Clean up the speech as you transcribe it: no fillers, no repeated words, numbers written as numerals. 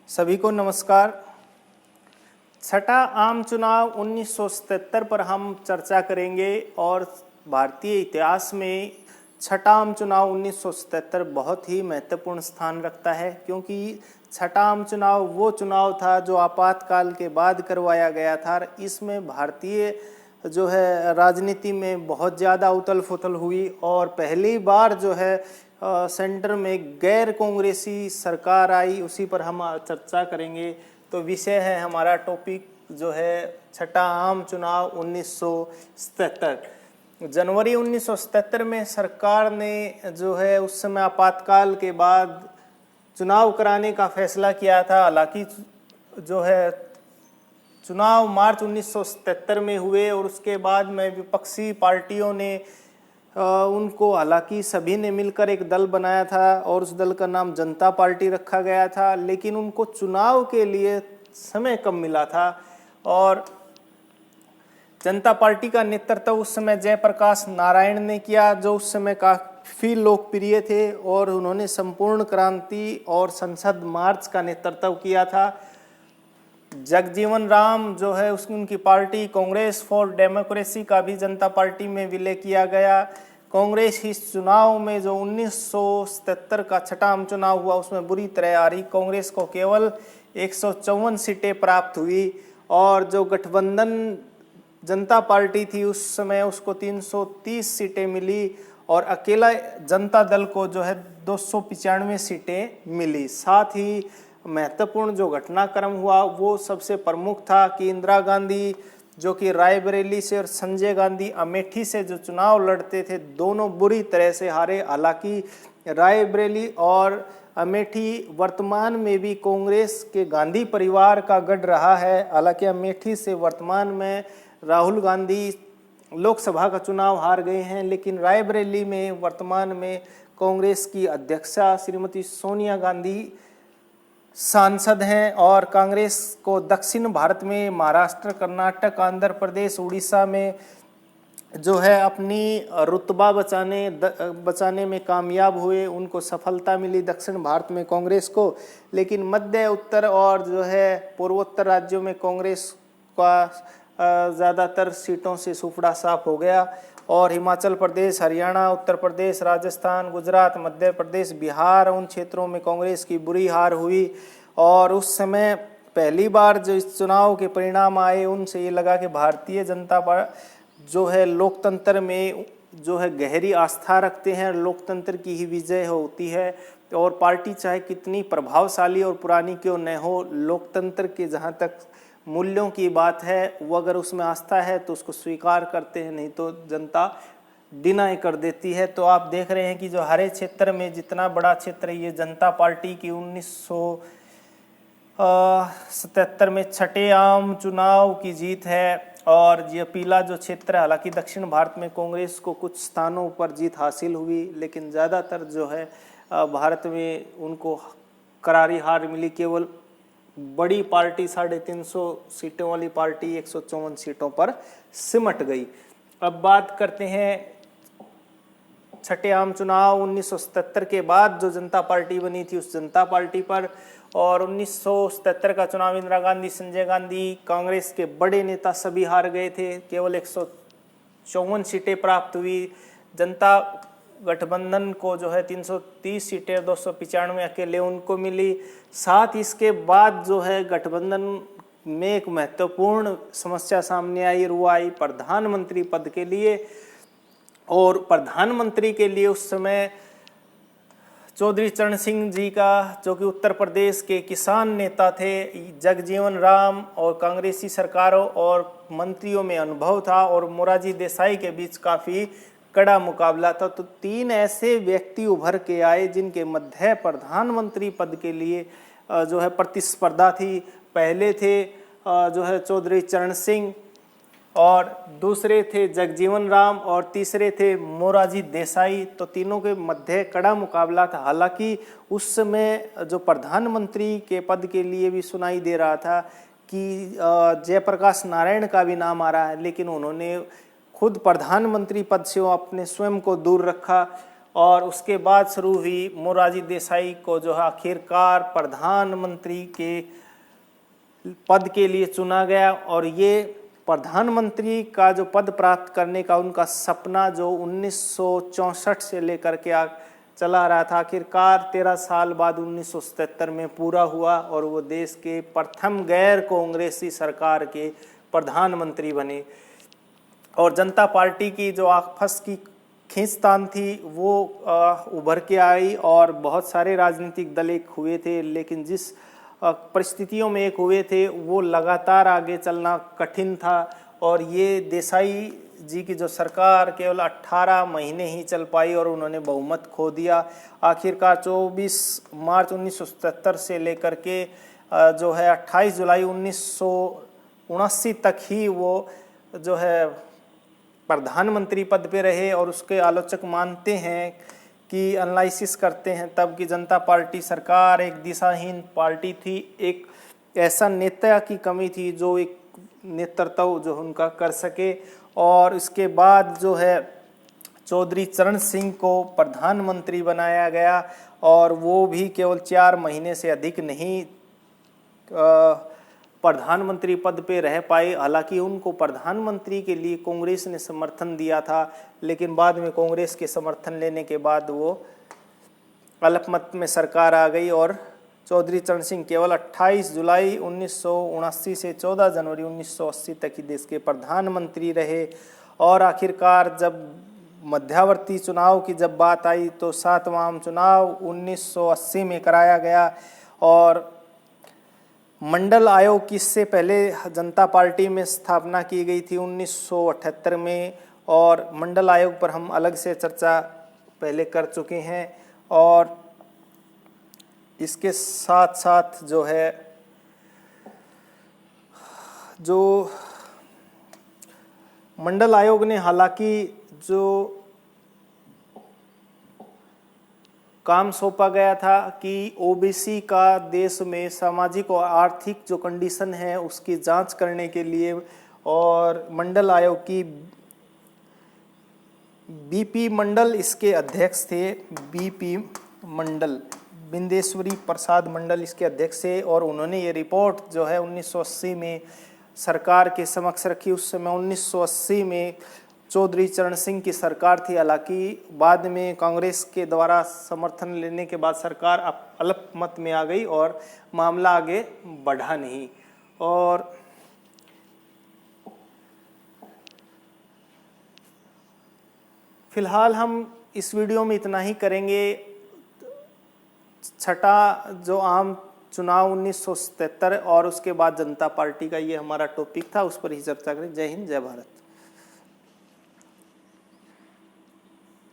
सभी को नमस्कार। छठा आम चुनाव 1977 पर हम चर्चा करेंगे और भारतीय इतिहास में छठा आम चुनाव 1977 बहुत ही महत्वपूर्ण स्थान रखता है, क्योंकि छठा आम चुनाव वो चुनाव था जो आपातकाल के बाद करवाया गया था। इसमें भारतीय जो है राजनीति में बहुत ज़्यादा उथल पुथल हुई और पहली बार जो है सेंटर में गैर कांग्रेसी सरकार आई। उसी पर हम चर्चा करेंगे। तो विषय है हमारा टॉपिक जो है छठा आम चुनाव 1977। जनवरी 1977 में सरकार ने जो है उस समय आपातकाल के बाद चुनाव कराने का फैसला किया था। हालांकि जो है चुनाव मार्च 1977 में हुए और उसके बाद में विपक्षी पार्टियों ने उनको, हालांकि सभी ने मिलकर एक दल बनाया था और उस दल का नाम जनता पार्टी रखा गया था, लेकिन उनको चुनाव के लिए समय कम मिला था। और जनता पार्टी का नेतृत्व उस समय जयप्रकाश नारायण ने किया, जो उस समय काफ़ी लोकप्रिय थे और उन्होंने संपूर्ण क्रांति और संसद मार्च का नेतृत्व किया था। जगजीवन राम जो है उनकी पार्टी कांग्रेस फॉर डेमोक्रेसी का भी जनता पार्टी में विलय किया गया। कांग्रेस इस चुनाव में जो 1977 का छठा आम चुनाव हुआ उसमें बुरी तरह हारी। कांग्रेस को केवल 154 सीटें प्राप्त हुई और जो गठबंधन जनता पार्टी थी उस समय उसको 330 सीटें मिली और अकेला जनता दल को जो है 295 सीटें मिली। साथ ही महत्वपूर्ण जो घटनाक्रम हुआ वो सबसे प्रमुख था कि इंदिरा गांधी जो कि रायबरेली से और संजय गांधी अमेठी से जो चुनाव लड़ते थे, दोनों बुरी तरह से हारे। हालांकि रायबरेली और अमेठी वर्तमान में भी कांग्रेस के गांधी परिवार का गढ़ रहा है। हालांकि अमेठी से वर्तमान में राहुल गांधी लोकसभा का चुनाव हार गए हैं, लेकिन रायबरेली में वर्तमान में कांग्रेस की अध्यक्षा श्रीमती सोनिया गांधी सांसद हैं। और कांग्रेस को दक्षिण भारत में महाराष्ट्र, कर्नाटक, आंध्र प्रदेश, उड़ीसा में जो है अपनी रुतबा बचाने में कामयाब हुए, उनको सफलता मिली दक्षिण भारत में कांग्रेस को। लेकिन मध्य, उत्तर और जो है पूर्वोत्तर राज्यों में कांग्रेस का ज़्यादातर सीटों से सुपड़ा साफ हो गया। और हिमाचल प्रदेश, हरियाणा, उत्तर प्रदेश, राजस्थान, गुजरात, मध्य प्रदेश, बिहार, उन क्षेत्रों में कांग्रेस की बुरी हार हुई। और उस समय पहली बार जो इस चुनाव के परिणाम आए उनसे ये लगा कि भारतीय जनता पार्टी जो है लोकतंत्र में जो है गहरी आस्था रखते हैं, लोकतंत्र की ही विजय होती है। और पार्टी चाहे कितनी प्रभावशाली और पुरानी क्यों न हो, लोकतंत्र के जहाँ तक मूल्यों की बात है वो अगर उसमें आस्था है तो उसको स्वीकार करते हैं, नहीं तो जनता डिनाई कर देती है। तो आप देख रहे हैं कि जो हरे क्षेत्र में जितना बड़ा क्षेत्र ये जनता पार्टी की 1977 में छठे आम चुनाव की जीत है। और ये पीला जो क्षेत्र है, हालांकि दक्षिण भारत में कांग्रेस को कुछ स्थानों पर जीत हासिल हुई, लेकिन ज़्यादातर जो है भारत में उनको करारी हार मिली। केवल बड़ी पार्टी 350 सीटों वाली पार्टी 154 सीटों पर सिमट गई। अब बात करते हैं छठे आम चुनाव 1977 के बाद जो जनता पार्टी बनी थी उस जनता पार्टी पर। और 1977 का चुनाव इंदिरा गांधी, संजय गांधी, कांग्रेस के बड़े नेता सभी हार गए थे। केवल 154 सीटें प्राप्त हुई। जनता गठबंधन को जो है 330 सीटें, 295 अकेले उनको मिली। साथ इसके बाद जो है गठबंधन में एक महत्वपूर्ण समस्या सामने आई, वो आई प्रधानमंत्री पद के लिए। और प्रधानमंत्री के लिए उस समय चौधरी चरण सिंह जी का, जो कि उत्तर प्रदेश के किसान नेता थे, जगजीवन राम और कांग्रेसी सरकारों और मंत्रियों में अनुभव था और मोरारजी देसाई के बीच काफ़ी कड़ा मुकाबला था। तो तीन ऐसे व्यक्ति उभर के आए जिनके मध्य प्रधानमंत्री पद के लिए जो है प्रतिस्पर्धा थी। पहले थे जो है चौधरी चरण सिंह, और दूसरे थे जगजीवन राम और तीसरे थे मोरारजी देसाई। तो तीनों के मध्य कड़ा मुकाबला था। हालांकि उस समय जो प्रधानमंत्री के पद के लिए भी सुनाई दे रहा था कि जयप्रकाश नारायण का भी नाम आ रहा है, लेकिन उन्होंने खुद प्रधानमंत्री पद से अपने स्वयं को दूर रखा और उसके बाद शुरू हुई मोरारजी देसाई को जो है आखिरकार प्रधानमंत्री के पद के लिए चुना गया। और ये प्रधानमंत्री का जो पद प्राप्त करने का उनका सपना जो 1964 से लेकर के चला रहा था, आखिरकार 13 साल बाद 1977 में पूरा हुआ और वो देश के प्रथम गैर कांग्रेसी सरकार के प्रधानमंत्री बने। और जनता पार्टी की जो आपस की खींचतान थी वो उभर के आई और बहुत सारे राजनीतिक दल एक हुए थे, लेकिन जिस परिस्थितियों में एक हुए थे वो लगातार आगे चलना कठिन था। और ये देसाई जी की जो सरकार केवल 18 महीने ही चल पाई और उन्होंने बहुमत खो दिया। आखिरकार 24 मार्च 1977 से लेकर के जो है 28 जुलाई 1979 तक ही वो जो है प्रधानमंत्री पद पे रहे। और उसके आलोचक मानते हैं कि एनालिसिस करते हैं तब कि जनता पार्टी सरकार एक दिशाहीन पार्टी थी, एक ऐसा नेता की कमी थी जो एक नेतृत्व जो उनका कर सके। और इसके बाद जो है चौधरी चरण सिंह को प्रधानमंत्री बनाया गया और वो भी केवल 4 महीने से अधिक नहीं प्रधानमंत्री पद पे रह पाए। हालांकि उनको प्रधानमंत्री के लिए कांग्रेस ने समर्थन दिया था, लेकिन बाद में कांग्रेस के समर्थन लेने के बाद वो अल्पमत में सरकार आ गई और चौधरी चरण सिंह केवल 28 जुलाई 1979 से 14 जनवरी 1980 तक ही देश के प्रधानमंत्री रहे। और आखिरकार जब मध्यावर्ती चुनाव की जब बात आई तो 7वां आम चुनाव 1980 में कराया गया और मंडल आयोग की इससे पहले जनता पार्टी में स्थापना की गई थी 1978 में। और मंडल आयोग पर हम अलग से चर्चा पहले कर चुके हैं। और इसके साथ साथ जो है जो मंडल आयोग ने हालांकि जो काम सौंपा गया था कि ओबीसी का देश में सामाजिक और आर्थिक जो कंडीशन है उसकी जांच करने के लिए, और मंडल आयोग की बीपी मंडल इसके अध्यक्ष थे। बीपी मंडल, बिंदेश्वरी प्रसाद मंडल इसके अध्यक्ष थे और उन्होंने ये रिपोर्ट जो है 1980 में सरकार के समक्ष रखी। उस समय 1980 में चौधरी चरण सिंह की सरकार थी। हालांकि बाद में कांग्रेस के द्वारा समर्थन लेने के बाद सरकार अल्पमत में आ गई और मामला आगे बढ़ा नहीं। और फिलहाल हम इस वीडियो में इतना ही करेंगे। छठा जो आम चुनाव 1977 और उसके बाद जनता पार्टी का ये हमारा टॉपिक था, उस पर ही चर्चा करें। जय हिंद, जय भारत।